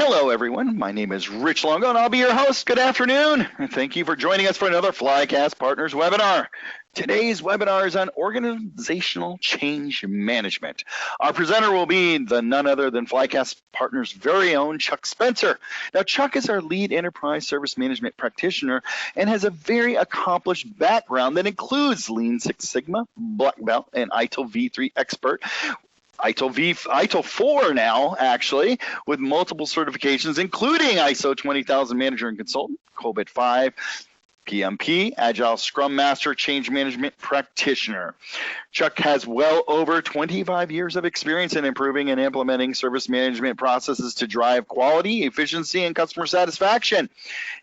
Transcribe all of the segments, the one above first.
Hello, everyone. My name is Rich Longo, and I'll be your host. Good afternoon. And thank you for joining us for another Flycast Partners webinar. Today's webinar is on organizational change management. Our presenter will be none other than Flycast Partners' very own Chuck Spencer. Now, Chuck is our lead enterprise service management practitioner and has a very accomplished background that includes Lean Six Sigma, Black Belt, and ITIL V3 expert. ITIL 4 now, actually, with multiple certifications, including ISO 20000 Manager and Consultant, COBIT 5, PMP, Agile Scrum Master, Change Management Practitioner. Chuck has well over 25 years of experience in improving and implementing service management processes to drive quality, efficiency, and customer satisfaction.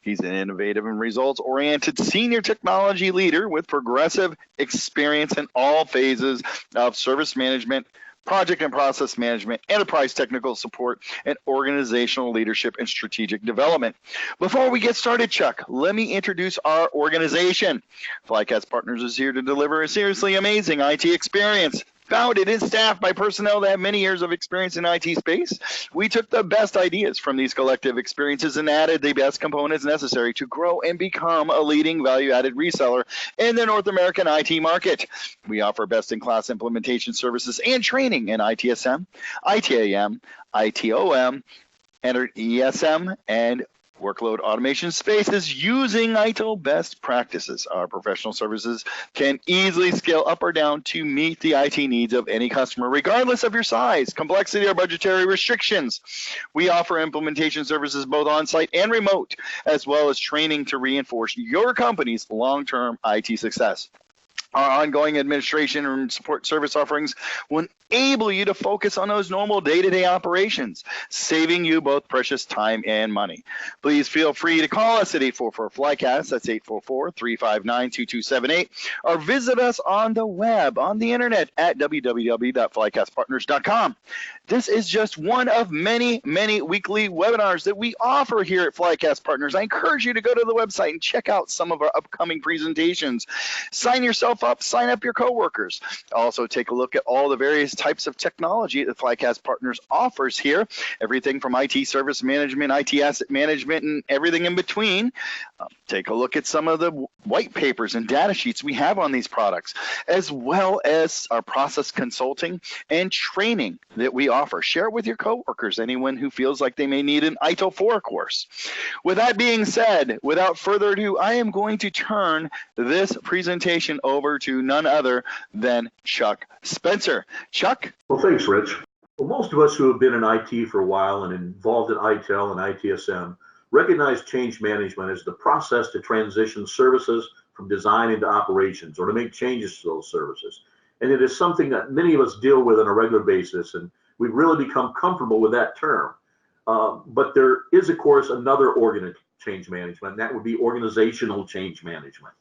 He's an innovative and results-oriented senior technology leader with progressive experience in all phases of service management, project and process management, enterprise technical support, and organizational leadership and strategic development. Before we get started, Chuck, let me introduce our organization. Flycast Partners is here to deliver a seriously amazing IT experience. Founded and staffed by personnel that have many years of experience in IT space, we took the best ideas from these collective experiences and added the best components necessary to grow and become a leading value-added reseller in the North American IT market. We offer best-in-class implementation services and training in ITSM, ITAM, ITOM, and ESM, and workload automation spaces using ITIL best practices. Our professional services can easily scale up or down to meet the IT needs of any customer, regardless of your size, complexity, or budgetary restrictions. We offer implementation services both on-site and remote, as well as training to reinforce your company's long-term IT success. Our ongoing administration and support service offerings will enable you to focus on those normal day-to-day operations, saving you both precious time and money. Please feel free to call us at 844-FLYCAST, that's 844-359-2278, or visit us on the web, on the internet at www.flycastpartners.com. This is just one of many, many weekly webinars that we offer here at Flycast Partners. I encourage you to go to the website and check out some of our upcoming presentations. Sign yourself up, sign up your coworkers. Also, take a look at all the various types of technology that Flycast Partners offers here. Everything from IT service management, IT asset management, and everything in between. Take a look at some of the white papers and data sheets we have on these products, as well as our process consulting and training that we offer. Share it with your coworkers, anyone who feels like they may need an ITIL 4 course. With that being said, without further ado, I am going to turn this presentation over to none other than Chuck Spencer. Chuck? Well, thanks, Rich. Well, most of us who have been in IT for a while and involved in ITIL and ITSM recognize change management as the process to transition services from design into operations or to make changes to those services. And it is something that many of us deal with on a regular basis, and we've really become comfortable with that term. But there is, of course, another organ of change management, and that would be organizational change management.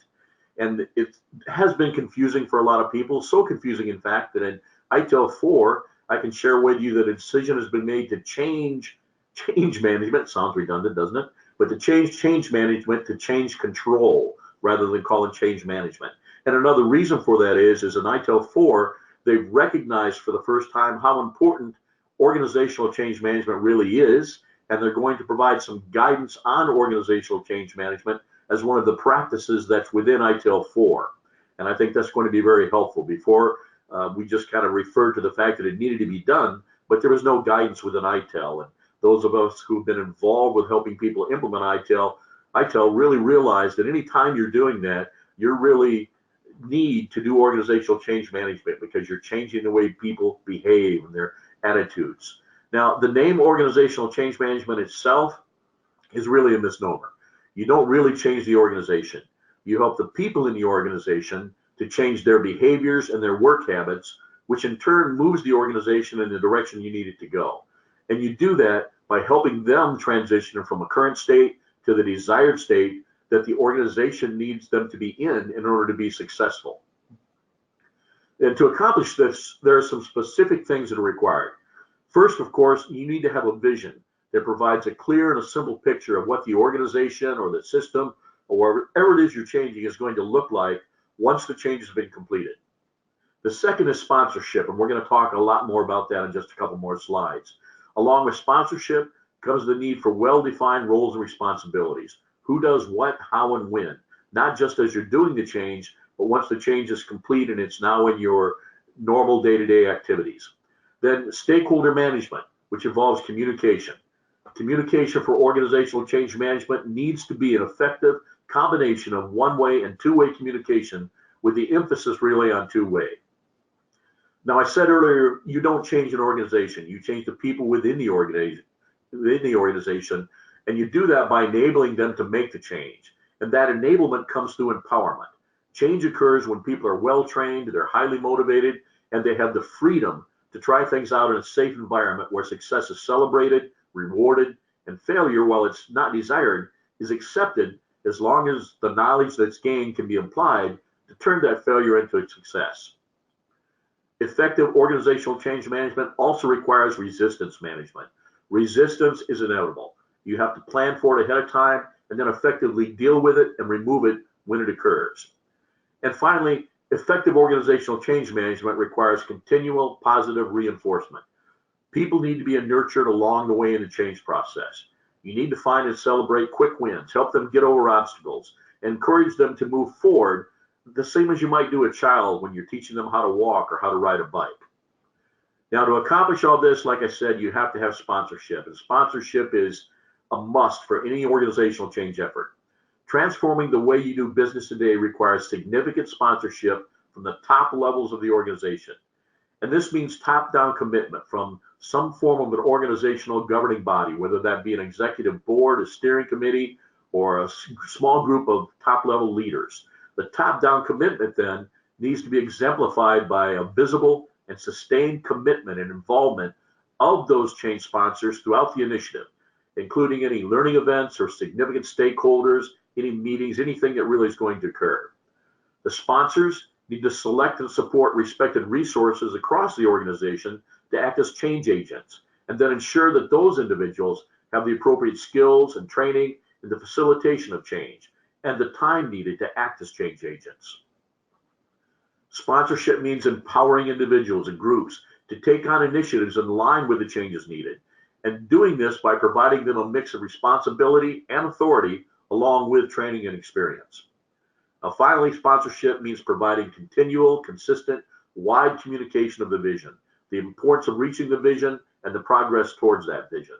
And it has been confusing for a lot of people, so confusing, in fact, that in ITIL 4, I can share with you that a decision has been made to change management. Sounds redundant, doesn't it? But to change management to change control rather than call it change management. And another reason for that is in ITIL 4, they've recognized for the first time how important organizational change management really is, and they're going to provide some guidance on organizational change management as one of the practices that's within ITIL 4. And I think that's going to be very helpful. Before, we just kind of referred to the fact that it needed to be done, but there was no guidance within ITIL. And those of us who've been involved with helping people implement ITIL really realize that any time you're doing that, you really need to do organizational change management because you're changing the way people behave and their attitudes. Now, the name organizational change management itself is really a misnomer. You don't really change the organization. You help the people in the organization to change their behaviors and their work habits, which in turn moves the organization in the direction you need it to go. And you do that by helping them transition from a current state to the desired state that the organization needs them to be in order to be successful. And to accomplish this, there are some specific things that are required. First, of course, you need to have a vision that provides a clear and a simple picture of what the organization or the system or whatever it is you're changing is going to look like once the change has been completed. The second is sponsorship, and we're going to talk a lot more about that in just a couple more slides. Along with sponsorship, comes the need for well-defined roles and responsibilities. Who does what, how, and when, not just as you're doing the change, but once the change is complete and it's now in your normal day-to-day activities. Then stakeholder management, which involves communication. Communication for organizational change management needs to be an effective combination of one-way and two-way communication, with the emphasis really on two-way. Now, I said earlier, you don't change an organization, you change the people within the organization, and you do that by enabling them to make the change. And that enablement comes through empowerment. Change occurs when people are well trained, they're highly motivated, and they have the freedom to try things out in a safe environment where success is celebrated, rewarded, and failure, while it's not desired, is accepted, as long as the knowledge that's gained can be applied to turn that failure into a success. Effective organizational change management also requires resistance management. Resistance is inevitable. You have to plan for it ahead of time and then effectively deal with it and remove it when it occurs. And finally, effective organizational change management requires continual positive reinforcement. People need to be nurtured along the way in the change process. You need to find and celebrate quick wins, help them get over obstacles, encourage them to move forward, the same as you might do a child when you're teaching them how to walk or how to ride a bike. Now, to accomplish all this, like I said, you have to have sponsorship, and sponsorship is a must for any organizational change effort. Transforming the way you do business today requires significant sponsorship from the top levels of the organization. And this means top-down commitment from some form of an organizational governing body, whether that be an executive board, a steering committee, or a small group of top-level leaders. The top-down commitment then needs to be exemplified by a visible and sustained commitment and involvement of those change sponsors throughout the initiative, including any learning events or significant stakeholders, any meetings, anything that really is going to occur. The sponsors need to select and support respected resources across the organization to act as change agents, and then ensure that those individuals have the appropriate skills and training in the facilitation of change and the time needed to act as change agents. Sponsorship means empowering individuals and groups to take on initiatives in line with the changes needed, and doing this by providing them a mix of responsibility and authority along with training and experience. Finally, sponsorship means providing continual, consistent, wide communication of the vision, the importance of reaching the vision, and the progress towards that vision.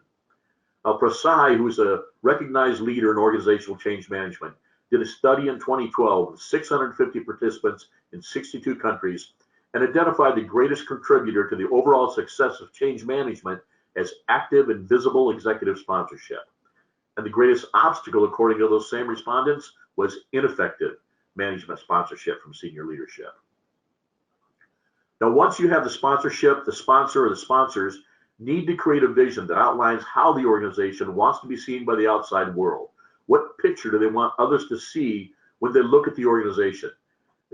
Prasai, who's a recognized leader in organizational change management, did a study in 2012 with 650 participants in 62 countries and identified the greatest contributor to the overall success of change management as active and visible executive sponsorship. And the greatest obstacle, according to those same respondents, was ineffective management sponsorship from senior leadership. Now, once you have the sponsorship, the sponsor or the sponsors need to create a vision that outlines how the organization wants to be seen by the outside world. What picture do they want others to see when they look at the organization?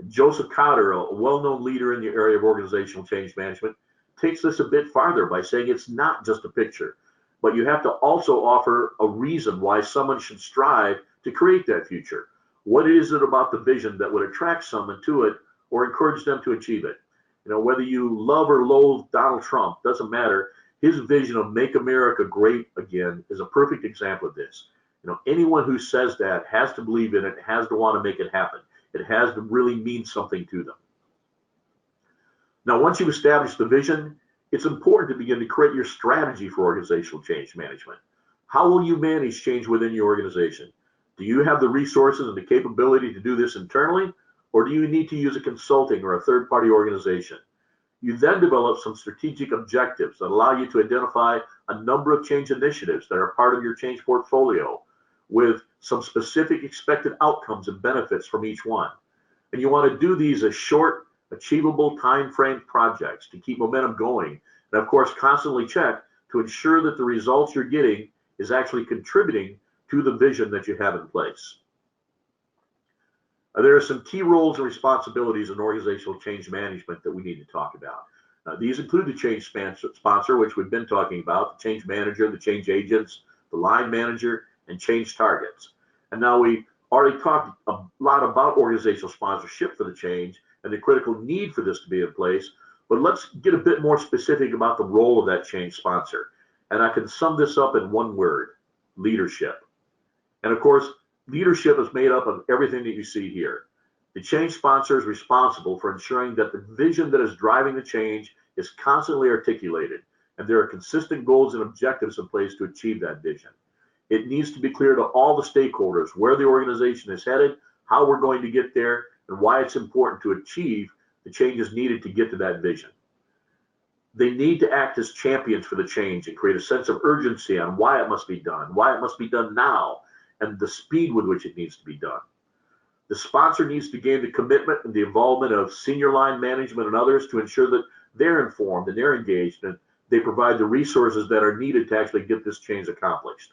Joseph Cotter, a well-known leader in the area of organizational change management, takes this a bit farther by saying it's not just a picture, but you have to also offer a reason why someone should strive to create that future. What is it about the vision that would attract someone to it or encourage them to achieve it? You know, whether you love or loathe Donald Trump, doesn't matter. His vision of make America great again is a perfect example of this. You know, anyone who says that has to believe in it, has to want to make it happen. It has to really mean something to them. Now, once you've established the vision, it's important to begin to create your strategy for organizational change management. How will you manage change within your organization? Do you have the resources and the capability to do this internally, or do you need to use a consulting or a third-party organization? You then develop some strategic objectives that allow you to identify a number of change initiatives that are part of your change portfolio with some specific expected outcomes and benefits from each one. And you want to do these as short, achievable time-frame projects to keep momentum going, and of course constantly check to ensure that the results you're getting is actually contributing to the vision that you have in place. There are some key roles and responsibilities in organizational change management that we need to talk about. These include the change sponsor, which we've been talking about, the change manager, the change agents, the line manager, and change targets. And now we already talked a lot about organizational sponsorship for the change and the critical need for this to be in place, but let's get a bit more specific about the role of that change sponsor. And I can sum this up in one word: leadership. And of course, leadership is made up of everything that you see here. The change sponsor is responsible for ensuring that the vision that is driving the change is constantly articulated, and there are consistent goals and objectives in place to achieve that vision. It needs to be clear to all the stakeholders where the organization is headed, how we're going to get there, and why it's important to achieve the changes needed to get to that vision. They need to act as champions for the change and create a sense of urgency on why it must be done now, and the speed with which it needs to be done. The sponsor needs to gain the commitment and the involvement of senior line management and others to ensure that they're informed and they're engaged and they provide the resources that are needed to actually get this change accomplished.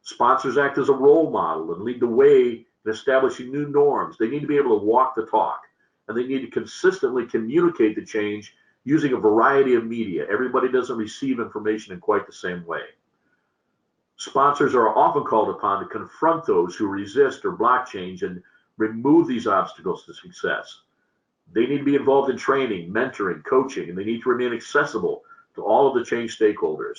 Sponsors act as a role model and lead the way in establishing new norms. They need to be able to walk the talk, and they need to consistently communicate the change using a variety of media. Everybody doesn't receive information in quite the same way. Sponsors are often called upon to confront those who resist or block change and remove these obstacles to success. They need to be involved in training, mentoring, coaching, and they need to remain accessible to all of the change stakeholders.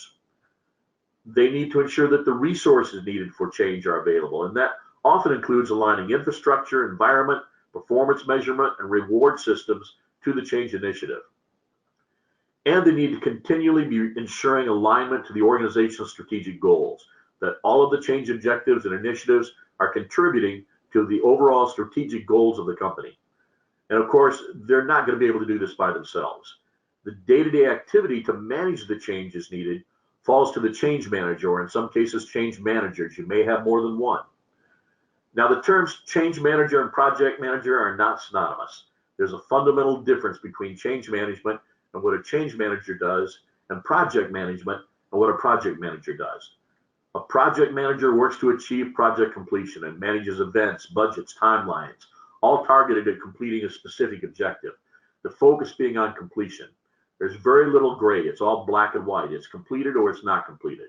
They need to ensure that the resources needed for change are available, and that often includes aligning infrastructure, environment, performance measurement, and reward systems to the change initiative. And they need to continually be ensuring alignment to the organizational strategic goals, that all of the change objectives and initiatives are contributing to the overall strategic goals of the company. And of course, they're not going to be able to do this by themselves. The day-to-day activity to manage the changes needed falls to the change manager, or in some cases, change managers. You may have more than one. Now, the terms change manager and project manager are not synonymous. There's a fundamental difference between change management and what a change manager does, and project management and what a project manager does. A project manager works to achieve project completion and manages events, budgets, timelines, all targeted at completing a specific objective, the focus being on completion. There's very little gray. It's all black and white. It's completed or it's not completed.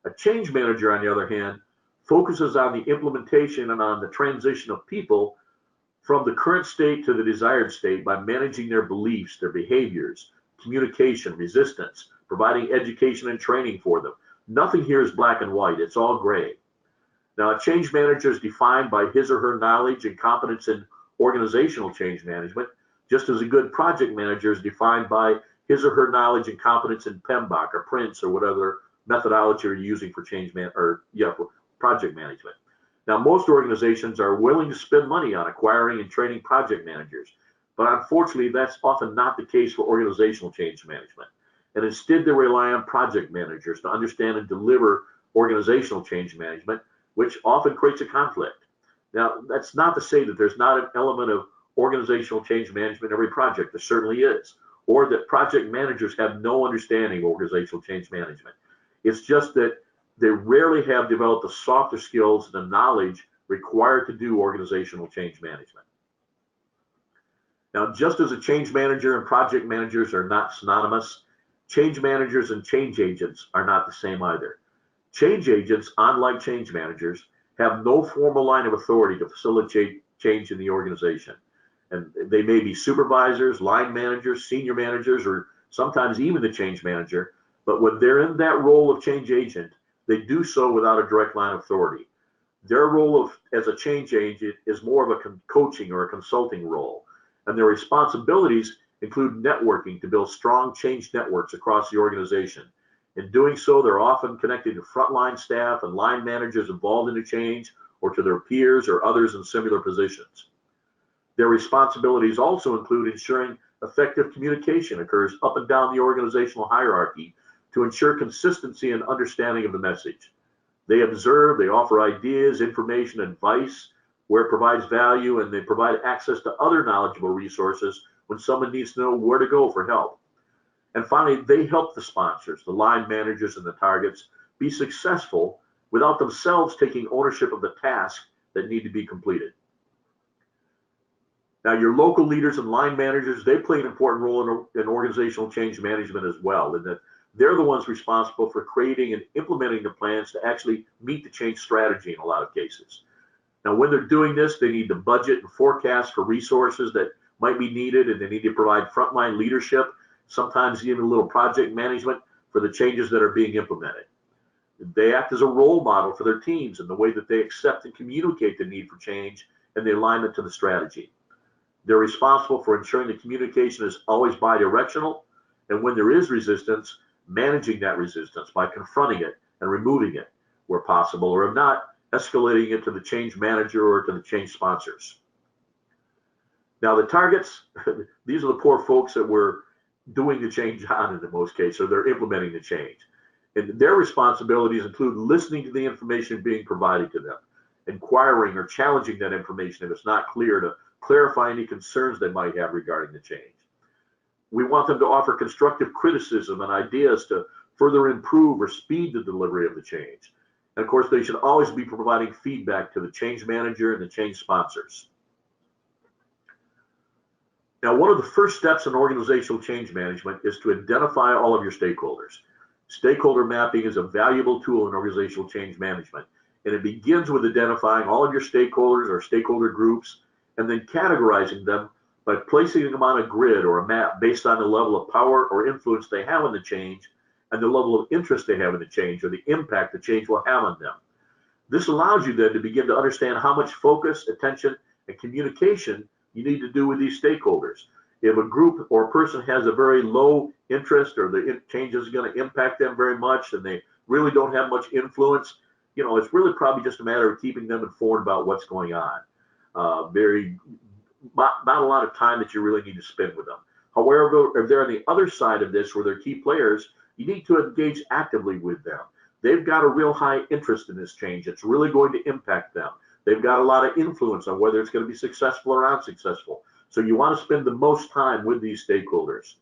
A change manager, on the other hand, focuses on the implementation and on the transition of people from the current state to the desired state by managing their beliefs, their behaviors, communication, resistance, providing education and training for them. Nothing here is black and white. It's all gray. Now, a change manager is defined by his or her knowledge and competence in organizational change management, just as a good project manager is defined by his or her knowledge and competence in PMBOK or PRINCE or whatever methodology you're using for project management. Now, most organizations are willing to spend money on acquiring and training project managers, but unfortunately, that's often not the case for organizational change management. And instead, they rely on project managers to understand and deliver organizational change management, which often creates a conflict. Now, that's not to say that there's not an element of organizational change management in every project. There certainly is. Or that project managers have no understanding of organizational change management. It's just that they rarely have developed the softer skills and the knowledge required to do organizational change management. Now, just as a change manager and project managers are not synonymous, change managers and change agents are not the same either. Change agents, unlike change managers, have no formal line of authority to facilitate change in the organization. And they may be supervisors, line managers, senior managers, or sometimes even the change manager. But when they're in that role of change agent, they do so without a direct line of authority. Their role as a change agent is more of a coaching or a consulting role. And their responsibilities include networking to build strong change networks across the organization. In doing so, they're often connected to frontline staff and line managers involved in the change, or to their peers or others in similar positions. Their responsibilities also include ensuring effective communication occurs up and down the organizational hierarchy to ensure consistency and understanding of the message. They observe, they offer ideas, information, advice where it provides value, and they provide access to other knowledgeable resources when someone needs to know where to go for help. And finally, they help the sponsors, the line managers, and the targets be successful without themselves taking ownership of the tasks that need to be completed. Now, your local leaders and line managers, they play an important role in organizational change management as well, in that they're the ones responsible for creating and implementing the plans to actually meet the change strategy in a lot of cases. Now, when they're doing this, they need to budget and forecast for resources that might be needed, and they need to provide frontline leadership, sometimes even a little project management, for the changes that are being implemented. They act as a role model for their teams in the way that they accept and communicate the need for change and the alignment to the strategy. They're responsible for ensuring the communication is always bi-directional, and when there is resistance, managing that resistance by confronting it and removing it where possible, or if not, escalating it to the change manager or to the change sponsors. Now the targets, these are the poor folks that we're doing the change on in most cases, or they're implementing the change. And their responsibilities include listening to the information being provided to them, inquiring or challenging that information if it's not clear, to clarify any concerns they might have regarding the change. We want them to offer constructive criticism and ideas to further improve or speed the delivery of the change. And of course, they should always be providing feedback to the change manager and the change sponsors. Now, one of the first steps in organizational change management is to identify all of your stakeholders. Stakeholder mapping is a valuable tool in organizational change management, and it begins with identifying all of your stakeholders or stakeholder groups and then categorizing them by placing them on a grid or a map based on the level of power or influence they have on the change and the level of interest they have in the change or the impact the change will have on them. This allows you then to begin to understand how much focus, attention, and communication you need to do with these stakeholders. If a group or a person has a very low interest or the change is going to impact them very much and they really don't have much influence, it's really probably just a matter of keeping them informed about what's going on. Not a lot of time that you really need to spend with them. However, if they're on the other side of this where they're key players, you need to engage actively with them. They've got a real high interest in this change. It's really going to impact them. They've got a lot of influence on whether it's going to be successful or unsuccessful. So you want to spend the most time with these stakeholders.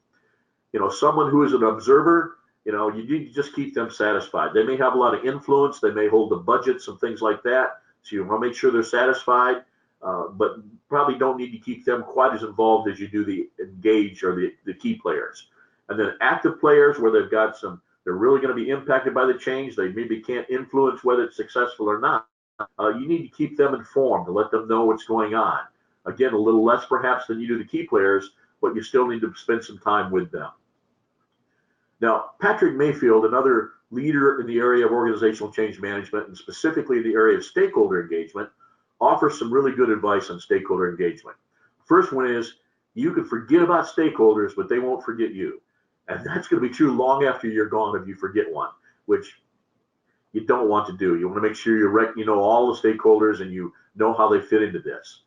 Someone who is an observer, you need to just keep them satisfied. They may have a lot of influence. They may hold the budgets and things like that. So you want to make sure they're satisfied, but probably don't need to keep them quite as involved as you do the engage or the key players. And then active players where they've got they're really going to be impacted by the change. They maybe can't influence whether it's successful or not. You need to keep them informed to let them know what's going on. Again, a little less perhaps than you do the key players, but you still need to spend some time with them. Now, Patrick Mayfield, another leader in the area of organizational change management, and specifically the area of stakeholder engagement, offers some really good advice on stakeholder engagement. First one is, you can forget about stakeholders, but they won't forget you. And that's going to be true long after you're gone if you forget one, which you don't want to do. You want to make sure you know all the stakeholders and you know how they fit into this.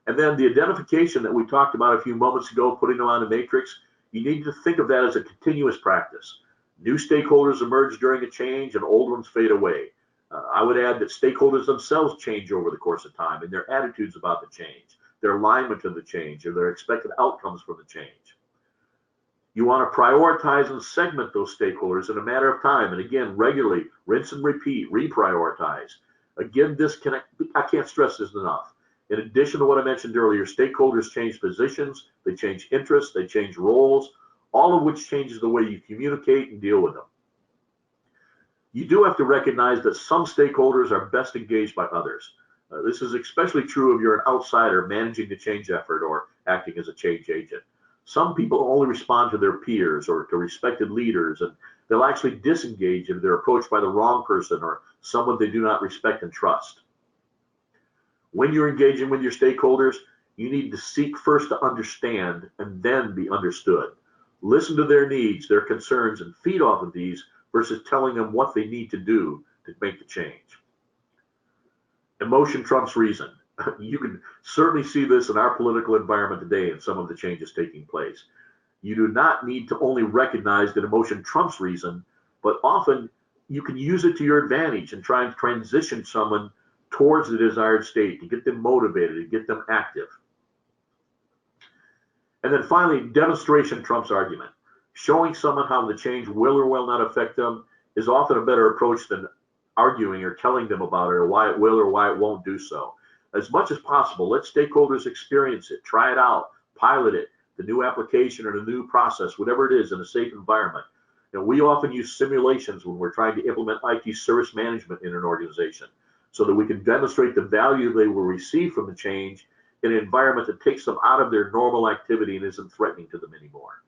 And then the identification that we talked about a few moments ago, putting them on the matrix, you need to think of that as a continuous practice. New stakeholders emerge during a change and old ones fade away. I would add that stakeholders themselves change over the course of time in their attitudes about the change, their alignment to the change, or their expected outcomes from the change. You want to prioritize and segment those stakeholders in a matter of time. And again, regularly, rinse and repeat, reprioritize. Again, I can't stress this enough. In addition to what I mentioned earlier, stakeholders change positions, they change interests, they change roles, all of which changes the way you communicate and deal with them. You do have to recognize that some stakeholders are best engaged by others. This is especially true if you're an outsider managing the change effort or acting as a change agent. Some people only respond to their peers or to respected leaders, and they'll actually disengage if they're approached by the wrong person or someone they do not respect and trust. When you're engaging with your stakeholders, you need to seek first to understand and then be understood. Listen to their needs, their concerns, and feed off of these versus telling them what they need to do to make the change. Emotion trumps reason. You can certainly see this in our political environment today in some of the changes taking place. You do not need to only recognize that emotion trumps reason, but often you can use it to your advantage and try and transition someone towards the desired state to get them motivated, to get them active. And then finally, demonstration trumps argument. Showing someone how the change will or will not affect them is often a better approach than arguing or telling them about it or why it will or why it won't do so. As much as possible, let stakeholders experience it, try it out, pilot it, the new application or the new process, whatever it is, in a safe environment. We often use simulations when we're trying to implement IT service management in an organization so that we can demonstrate the value they will receive from the change in an environment that takes them out of their normal activity and isn't threatening to them anymore.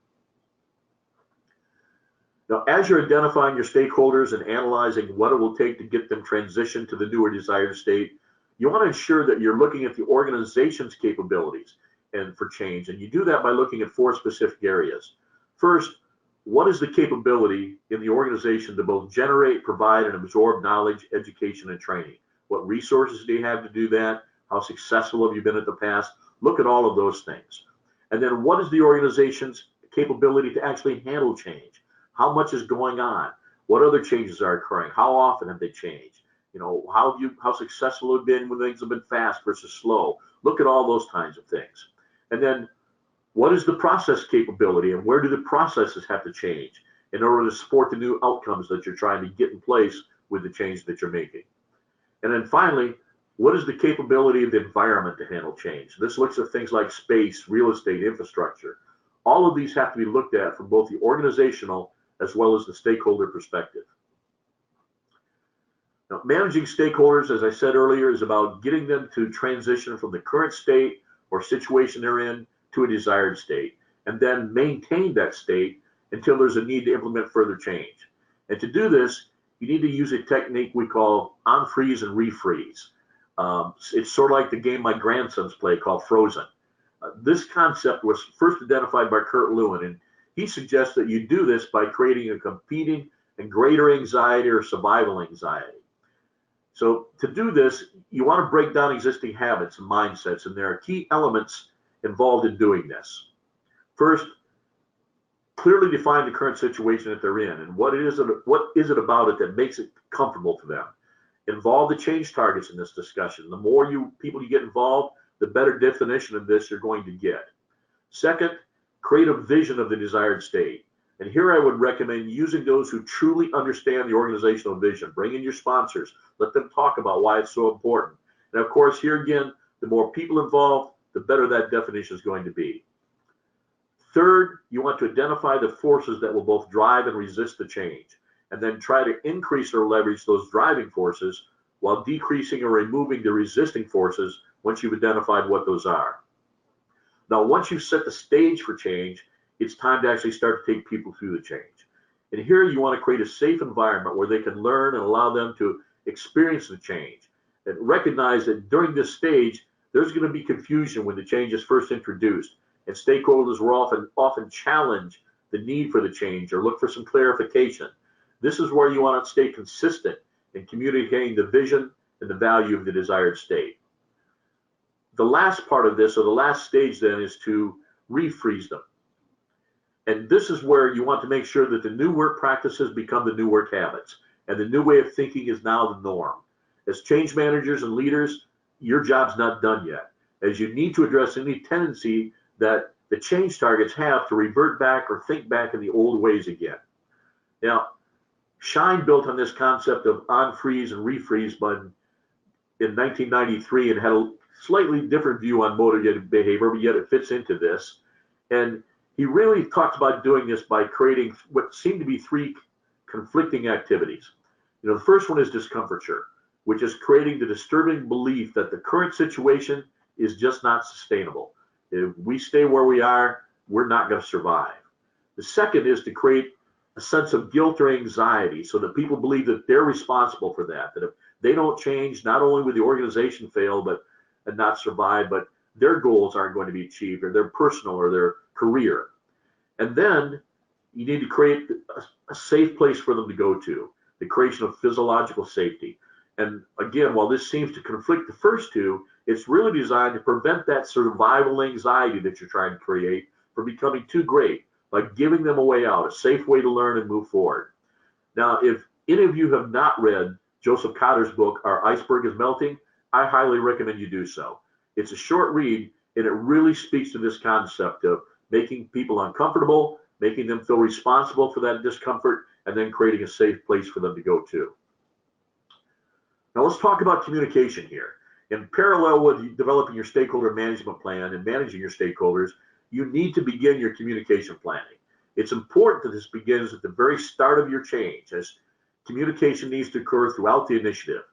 Now, as you're identifying your stakeholders and analyzing what it will take to get them transitioned to the newer desired state, you want to ensure that you're looking at the organization's capabilities and for change. And you do that by looking at 4 specific areas. First, what is the capability in the organization to both generate, provide, and absorb knowledge, education, and training? What resources do you have to do that? How successful have you been in the past? Look at all of those things. And then what is the organization's capability to actually handle change? How much is going on? What other changes are occurring? How often have they changed? You know, how successful have been when things have been fast versus slow? Look at all those kinds of things. And then what is the process capability, and where do the processes have to change in order to support the new outcomes that you're trying to get in place with the change that you're making? And then finally, what is the capability of the environment to handle change? This looks at things like space, real estate, infrastructure. All of these have to be looked at from both the organizational as well as the stakeholder perspective. Now, managing stakeholders, as I said earlier, is about getting them to transition from the current state or situation they're in to a desired state, and then maintain that state until there's a need to implement further change. And to do this, you need to use a technique we call unfreeze and refreeze. It's sort of like the game my grandsons play called Frozen. This concept was first identified by Kurt Lewin, and he suggests that you do this by creating a competing and greater anxiety or survival anxiety. So to do this, you want to break down existing habits and mindsets, and there are key elements involved in doing this. First, clearly define the current situation that they're in and what is it about it that makes it comfortable to them. Involve the change targets in this discussion. The more people you get involved, the better definition of this you're going to get. Second, create a vision of the desired state. And here I would recommend using those who truly understand the organizational vision. Bring in your sponsors. Let them talk about why it's so important. And of course, here again, the more people involved, the better that definition is going to be. Third, you want to identify the forces that will both drive and resist the change, and then try to increase or leverage those driving forces while decreasing or removing the resisting forces once you've identified what those are. Now, once you've set the stage for change, it's time to actually start to take people through the change. And here you want to create a safe environment where they can learn and allow them to experience the change. And recognize that during this stage, there's going to be confusion when the change is first introduced. And stakeholders will often challenge the need for the change or look for some clarification. This is where you want to stay consistent in communicating the vision and the value of the desired state. The last part of this, or the last stage then, is to refreeze them. And this is where you want to make sure that the new work practices become the new work habits, and the new way of thinking is now the norm. As change managers and leaders, your job's not done yet, as you need to address any tendency that the change targets have to revert back or think back in the old ways again. Now, Shine built on this concept of unfreeze and refreeze in 1993 and had a slightly different view on motivated behavior, but yet it fits into this. And he really talks about doing this by creating what seem to be 3 conflicting activities. You know, the first one is discomfiture, which is creating the disturbing belief that the current situation is just not sustainable. If we stay where we are, we're not going to survive. The second is to create a sense of guilt or anxiety so that people believe that they're responsible for that if they don't change, not only will the organization fail and not survive, but their goals aren't going to be achieved, or their personal or their career. And then you need to create a safe place for them to go to, the creation of physiological safety. And again, while this seems to conflict the first 2, it's really designed to prevent that survival anxiety that you're trying to create from becoming too great, by giving them a way out, a safe way to learn and move forward. Now, if any of you have not read Joseph Cotter's book, Our Iceberg is Melting, I highly recommend you do so. It's a short read, and it really speaks to this concept of making people uncomfortable, making them feel responsible for that discomfort, and then creating a safe place for them to go to. Now let's talk about communication here. In parallel with developing your stakeholder management plan and managing your stakeholders, you need to begin your communication planning. It's important that this begins at the very start of your change, as communication needs to occur throughout the initiative.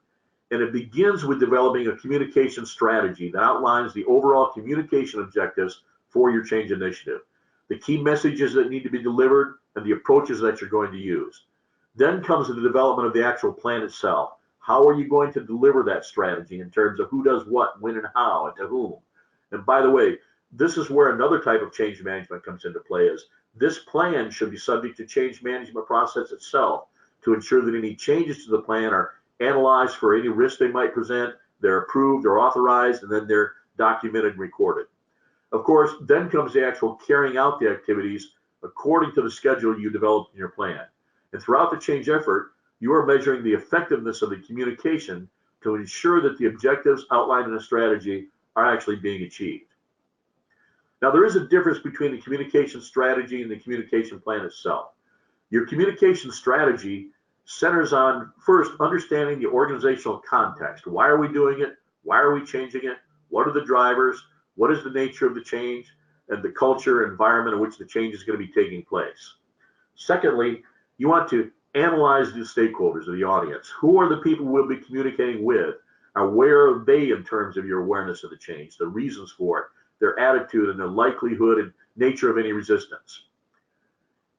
And it begins with developing a communication strategy that outlines the overall communication objectives for your change initiative, the key messages that need to be delivered, and the approaches that you're going to use. Then comes the development of the actual plan itself. How are you going to deliver that strategy in terms of who does what, when, and how, and to whom? And by the way, this is where another type of change management comes into play. Is this plan should be subject to change management process itself to ensure that any changes to the plan are analyzed for any risk they might present, they're approved, they're authorized, and then they're documented and recorded. Of course, then comes the actual carrying out the activities according to the schedule you developed in your plan. And throughout the change effort, you are measuring the effectiveness of the communication to ensure that the objectives outlined in a strategy are actually being achieved. Now, there is a difference between the communication strategy and the communication plan itself. Your communication strategy centers on, first, understanding the organizational context. Why are we doing it? Why are we changing it? What are the drivers? What is the nature of the change and the culture environment in which the change is going to be taking place? Secondly, you want to analyze the stakeholders of the audience. Who are the people we'll be communicating with? And where are they in terms of your awareness of the change, the reasons for it, their attitude, and the likelihood and nature of any resistance?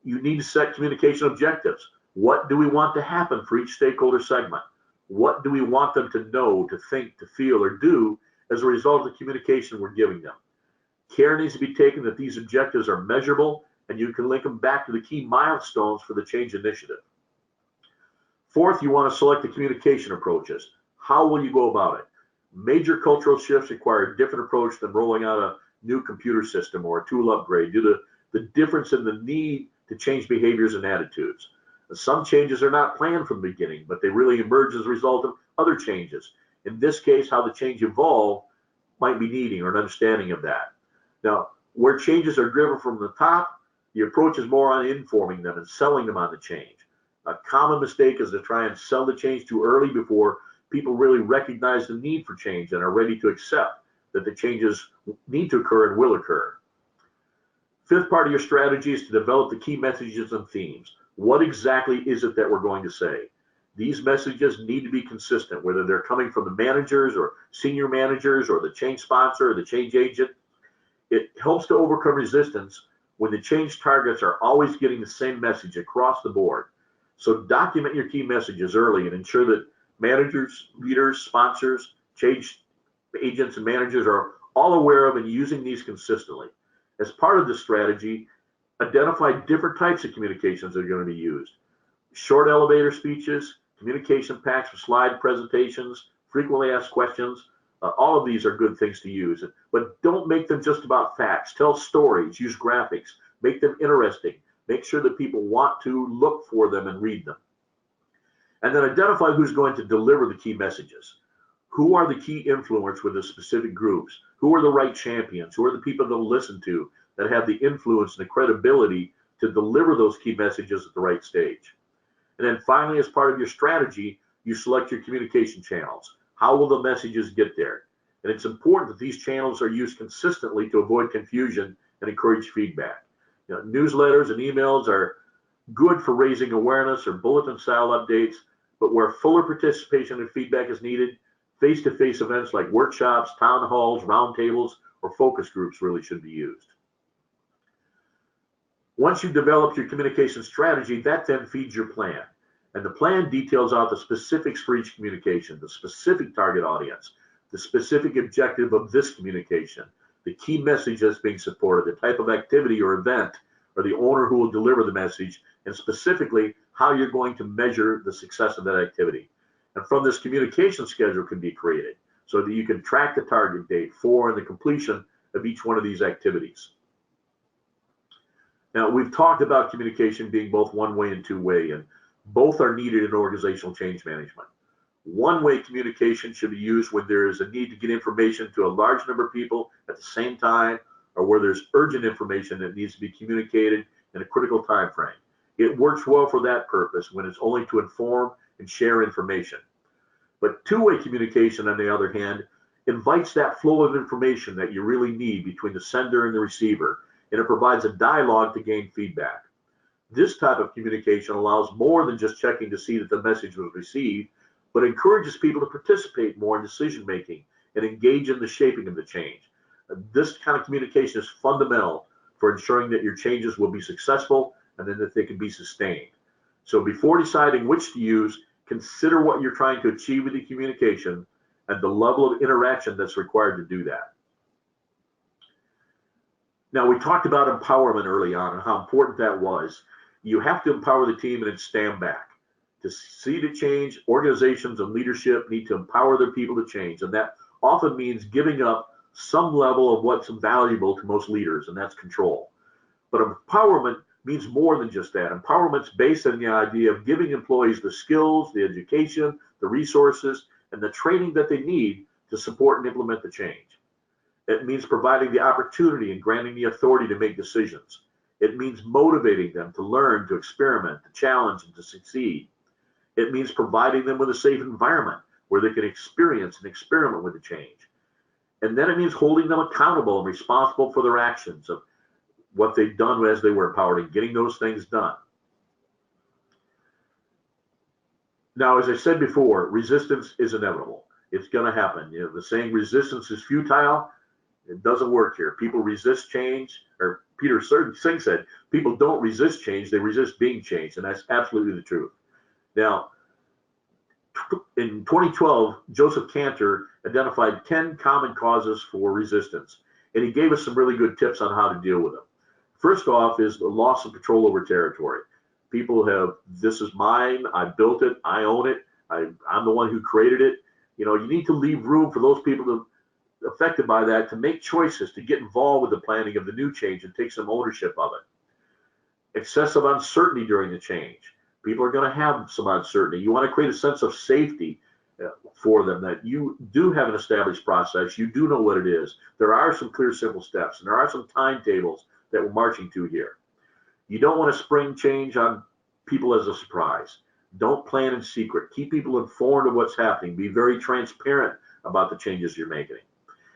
You need to set communication objectives. What do we want to happen for each stakeholder segment? What do we want them to know, to think, to feel, or do as a result of the communication we're giving them? Care needs to be taken that these objectives are measurable and you can link them back to the key milestones for the change initiative. Fourth, you want to select the communication approaches. How will you go about it? Major cultural shifts require a different approach than rolling out a new computer system or a tool upgrade due to the difference in the need to change behaviors and attitudes. Some changes are not planned from the beginning, but they really emerge as a result of other changes. In this case, how the change evolved might be needing or an understanding of that. Now, where changes are driven from the top, the approach is more on informing them and selling them on the change. A common mistake is to try and sell the change too early before people really recognize the need for change and are ready to accept that the changes need to occur and will occur. Fifth part of your strategy is to develop the key messages and themes. What exactly is it that we're going to say? These messages need to be consistent, whether they're coming from the managers or senior managers or the change sponsor or the change agent. It helps to overcome resistance when the change targets are always getting the same message across the board. So document your key messages early and ensure that managers, leaders, sponsors, change agents, and managers are all aware of and using these consistently. As part of this strategy, identify different types of communications that are going to be used. Short elevator speeches, communication packs with slide presentations, frequently asked questions. All of these are good things to use, but don't make them just about facts. Tell stories, use graphics, make them interesting. Make sure that people want to look for them and read them. And then identify who's going to deliver the key messages. Who are the key influencers with the specific groups? Who are the right champions? Who are the people they'll listen to that have the influence and the credibility to deliver those key messages at the right stage? And then finally, as part of your strategy, you select your communication channels. How will the messages get there? And it's important that these channels are used consistently to avoid confusion and encourage feedback. You know, newsletters and emails are good for raising awareness or bulletin style updates, but where fuller participation and feedback is needed, face-to-face events like workshops, town halls, roundtables, or focus groups really should be used. Once you've developed your communication strategy, that then feeds your plan. And the plan details out the specifics for each communication, the specific target audience, the specific objective of this communication, the key message that's being supported, the type of activity or event, or the owner who will deliver the message, and specifically how you're going to measure the success of that activity. And from this, communication schedule can be created so that you can track the target date for and the completion of each one of these activities. Now, we've talked about communication being both one-way and two-way, and both are needed in organizational change management. One-way communication should be used when there is a need to get information to a large number of people at the same time, or where there's urgent information that needs to be communicated in a critical time frame. It works well for that purpose when it's only to inform and share information. But two-way communication, on the other hand, invites that flow of information that you really need between the sender and the receiver, and it provides a dialogue to gain feedback. This type of communication allows more than just checking to see that the message was received, but encourages people to participate more in decision-making and engage in the shaping of the change. This kind of communication is fundamental for ensuring that your changes will be successful and then that they can be sustained. So before deciding which to use, consider what you're trying to achieve with the communication and the level of interaction that's required to do that. Now, we talked about empowerment early on and how important that was. You have to empower the team and then stand back. To see the change, organizations and leadership need to empower their people to change. And that often means giving up some level of what's valuable to most leaders, and that's control. But empowerment means more than just that. Empowerment's based on the idea of giving employees the skills, the education, the resources, and the training that they need to support and implement the change. It means providing the opportunity and granting the authority to make decisions. It means motivating them to learn, to experiment, to challenge, and to succeed. It means providing them with a safe environment where they can experience and experiment with the change. And then it means holding them accountable and responsible for their actions of what they've done as they were empowered and getting those things done. Now, as I said before, resistance is inevitable. It's going to happen. You know, the saying resistance is futile, it doesn't work here. People resist change, or Peter Singh said, people don't resist change, they resist being changed, and that's absolutely the truth. Now, in 2012, Joseph Cantor identified 10 common causes for resistance, and he gave us some really good tips on how to deal with them. First off is the loss of control over territory. People have, this is mine, I built it, I own it, I'm the one who created it. You know, you need to leave room for those people affected by that to make choices, to get involved with the planning of the new change and take some ownership of it. Excessive uncertainty during the change. People are going to have some uncertainty. You want to create a sense of safety for them, that you do have an established process, you do know what it is. There are some clear, simple steps, and there are some timetables that we're marching to here. You don't want to spring change on people as a surprise. Don't plan in secret. Keep people informed of what's happening. Be very transparent about the changes you're making.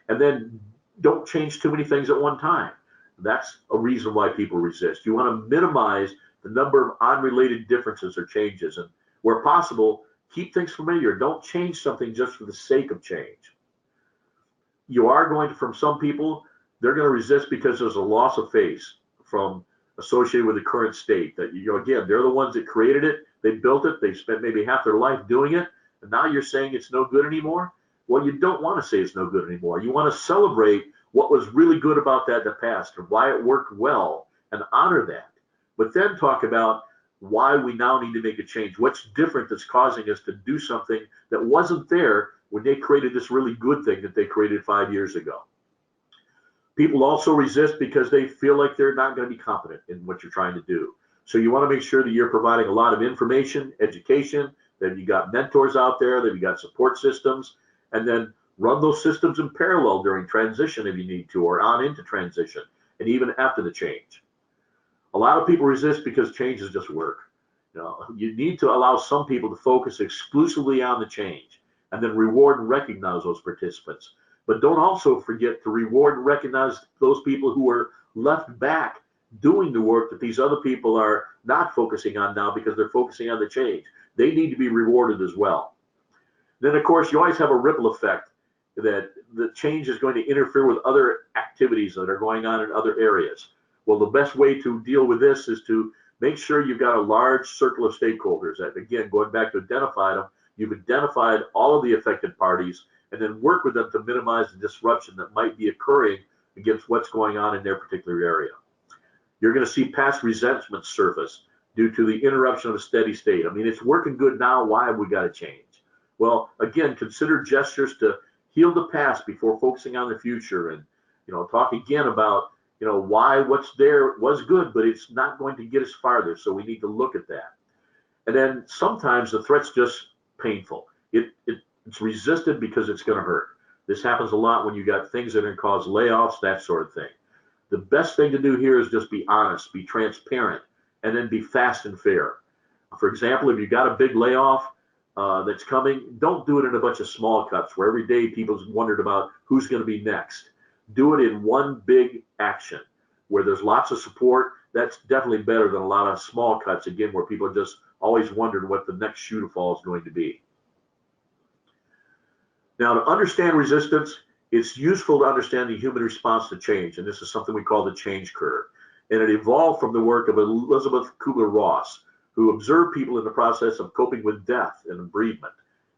And then don't change too many things at one time. That's a reason why people resist. You want to minimize the number of unrelated differences or changes, and where possible, keep things familiar. Don't change something just for the sake of change. You are going to, from some people, they're going to resist because there's a loss of face from associated with the current state. That, you know, again, they're the ones that created it, they built it, they spent maybe half their life doing it, and now you're saying it's no good anymore. Well, you don't want to say it's no good anymore. You want to celebrate what was really good about that in the past and why it worked well and honor that. But then talk about why we now need to make a change. What's different that's causing us to do something that wasn't there when they created this really good thing that they created 5 years ago. People also resist because they feel like they're not going to be competent in what you're trying to do. So you want to make sure that you're providing a lot of information, education, that you got mentors out there, that you got support systems, and then run those systems in parallel during transition if you need to, or on into transition, and even after the change. A lot of people resist because change is just work. You know, you need to allow some people to focus exclusively on the change and then reward and recognize those participants. But don't also forget to reward and recognize those people who are left back doing the work that these other people are not focusing on now because they're focusing on the change. They need to be rewarded as well. Then, of course, you always have a ripple effect that the change is going to interfere with other activities that are going on in other areas. Well, the best way to deal with this is to make sure you've got a large circle of stakeholders that, again, going back to identify them, you've identified all of the affected parties and then work with them to minimize the disruption that might be occurring against what's going on in their particular area. You're going to see past resentment surface due to the interruption of a steady state. I mean, it's working good now. Why have we got to change? Well, again, consider gestures to heal the past before focusing on the future, and, you know, talk again about, you know, why what's there was good, but it's not going to get us farther. So we need to look at that. And then sometimes the threat's just painful. It's resisted because it's going to hurt. This happens a lot when you got things that are going to cause layoffs, that sort of thing. The best thing to do here is just be honest, be transparent, and then be fast and fair. For example, if you got a big layoff that's coming, don't do it in a bunch of small cuts where every day people's wondered about who's going to be next. Do it in one big action where there's lots of support. That's definitely better than a lot of small cuts, again, where people are just always wondering what the next shoe to fall is going to be. Now, to understand resistance, it's useful to understand the human response to change, and this is something we call the change curve. And it evolved from the work of Elizabeth Kubler-Ross, who observed people in the process of coping with death and bereavement.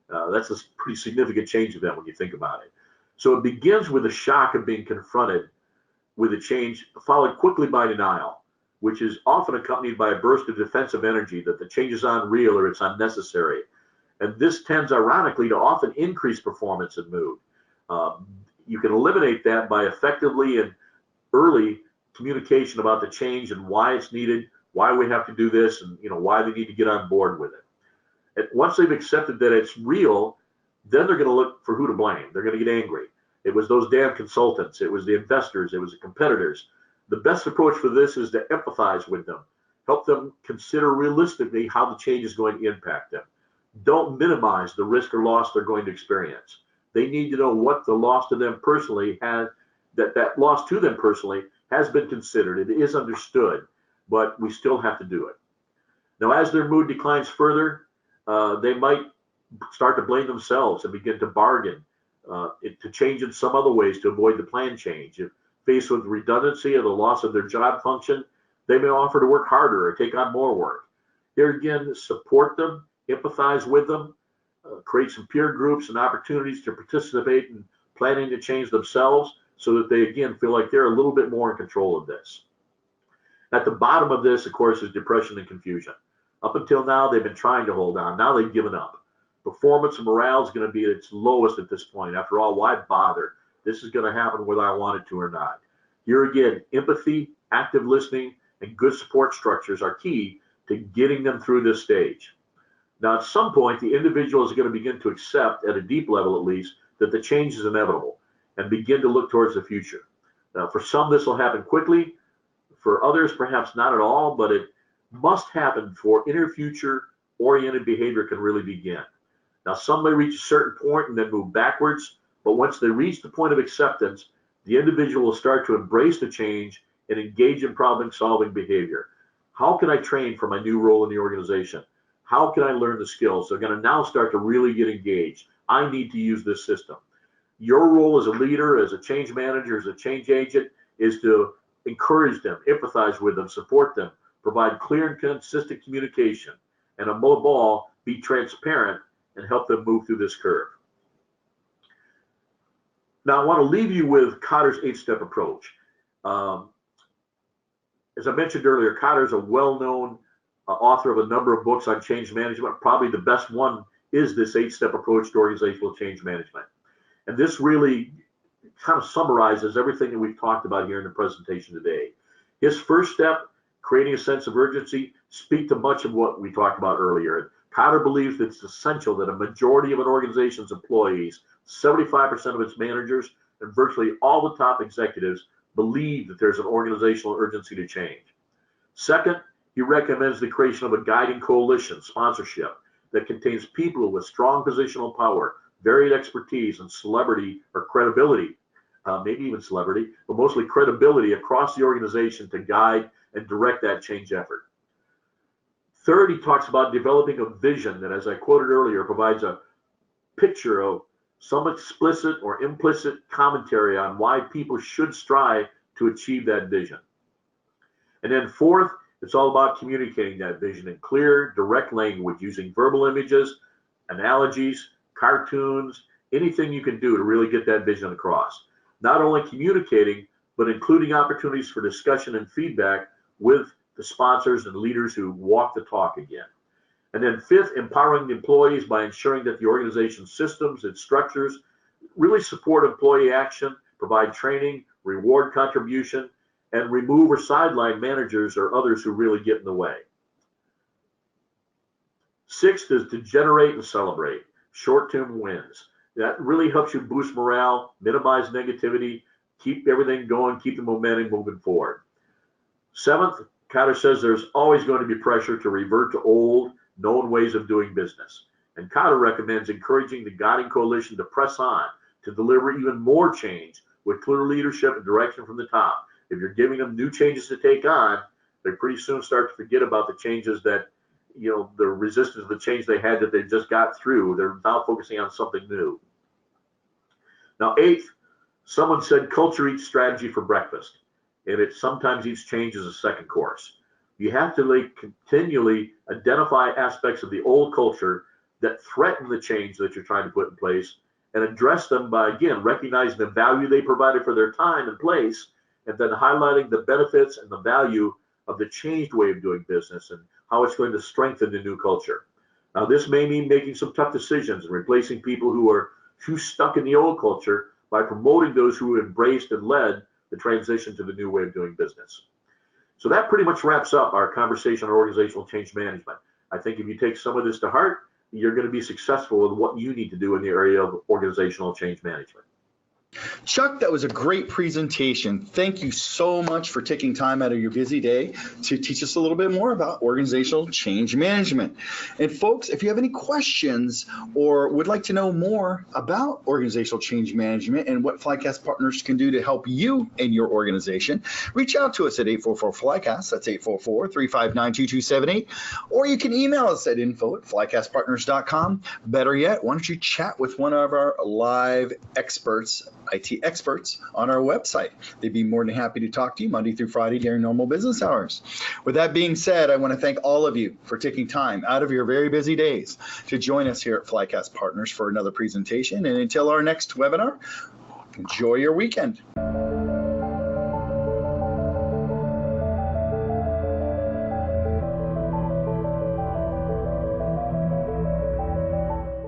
That's a pretty significant change event when you think about it. So it begins with the shock of being confronted with a change, followed quickly by denial, which is often accompanied by a burst of defensive energy that the change is unreal or it's unnecessary. And this tends, ironically, to often increase performance and mood. You can eliminate that by effectively and early communication about the change and why it's needed, why we have to do this, and why they need to get on board with it. And once they've accepted that it's real, then they're going to look for who to blame. They're going to get angry. It was those damn consultants. It was the investors. It was the competitors. The best approach for this is to empathize with them. Help them consider realistically how the change is going to impact them. Don't minimize the risk or loss they're going to experience. They need to know what the loss to them personally has, that loss to them personally has been considered. It is understood, but we still have to do it. Now, as their mood declines further, they might start to blame themselves and begin to bargain to change in some other ways to avoid the planned change. If faced with redundancy or the loss of their job function, they may offer to work harder or take on more work. Here again, support them, empathize with them, create some peer groups and opportunities to participate in planning to change themselves so that they, again, feel like they're a little bit more in control of this. At the bottom of this, of course, is depression and confusion. Up until now, they've been trying to hold on. Now they've given up. Performance and morale is going to be at its lowest at this point. After all, why bother? This is going to happen whether I want it to or not. Here again, empathy, active listening, and good support structures are key to getting them through this stage. Now, at some point, the individual is going to begin to accept, at a deep level at least, that the change is inevitable and begin to look towards the future. Now, for some, this will happen quickly. For others, perhaps not at all, but it must happen before inner future-oriented behavior can really begin. Now, some may reach a certain point and then move backwards, but once they reach the point of acceptance, the individual will start to embrace the change and engage in problem-solving behavior. How can I train for my new role in the organization? How can I learn the skills? They're going to now start to really get engaged. I need to use this system. Your role as a leader, as a change manager, as a change agent, is to encourage them, empathize with them, support them, provide clear and consistent communication, and above all, be transparent and help them move through this curve. Now, I want to leave you with Kotter's 8-step approach. As I mentioned earlier, Kotter is a well-known author of a number of books on change management. Probably the best one is this 8-step approach to organizational change management. And this really kind of summarizes everything that we've talked about here in the presentation today. His first step, creating a sense of urgency, speak to much of what we talked about earlier. Kotter believes that it's essential that a majority of an organization's employees, 75% of its managers, and virtually all the top executives believe that there's an organizational urgency to change. Second, he recommends the creation of a guiding coalition, sponsorship, that contains people with strong positional power, varied expertise, and celebrity or credibility, maybe even celebrity, but mostly credibility across the organization to guide and direct that change effort. Third, he talks about developing a vision that, as I quoted earlier, provides a picture of some explicit or implicit commentary on why people should strive to achieve that vision. And then fourth, it's all about communicating that vision in clear, direct language using verbal images, analogies, cartoons, anything you can do to really get that vision across. Not only communicating, but including opportunities for discussion and feedback with the sponsors and leaders who walk the talk again. And then fifth, empowering the employees by ensuring that the organization's systems and structures really support employee action, provide training, reward contribution, and remove or sideline managers or others who really get in the way. Sixth is to generate and celebrate short-term wins. That really helps you boost morale, minimize negativity, keep everything going, keep the momentum moving forward. Seventh, Kotter says there's always going to be pressure to revert to old, known ways of doing business. And Kotter recommends encouraging the guiding coalition to press on, to deliver even more change with clear leadership and direction from the top. If you're giving them new changes to take on, they pretty soon start to forget about the changes that, the resistance of the change they had that they just got through. They're now focusing on something new. Now, eighth, someone said culture eats strategy for breakfast. and sometimes each change is a second course. You have to continually identify aspects of the old culture that threaten the change that you're trying to put in place and address them by, again, recognizing the value they provided for their time and place, and then highlighting the benefits and the value of the changed way of doing business and how it's going to strengthen the new culture. Now, this may mean making some tough decisions and replacing people who are too stuck in the old culture by promoting those who embraced and led the transition to the new way of doing business. So that pretty much wraps up our conversation on organizational change management. I think if you take some of this to heart, you're going to be successful in what you need to do in the area of organizational change management. Chuck, that was a great presentation. Thank you so much for taking time out of your busy day to teach us a little bit more about organizational change management. And folks, if you have any questions or would like to know more about organizational change management and what Flycast partners can do to help you in your organization, reach out to us at 844-FLYCAST, that's 844-359-2278, or you can email us at info@flycastpartners.com. Better yet, why don't you chat with one of our live experts, IT experts on our website. They'd be more than happy to talk to you Monday through Friday during normal business hours. With that being said, I want to thank all of you for taking time out of your very busy days to join us here at Flycast Partners for another presentation. And until our next webinar, enjoy your weekend.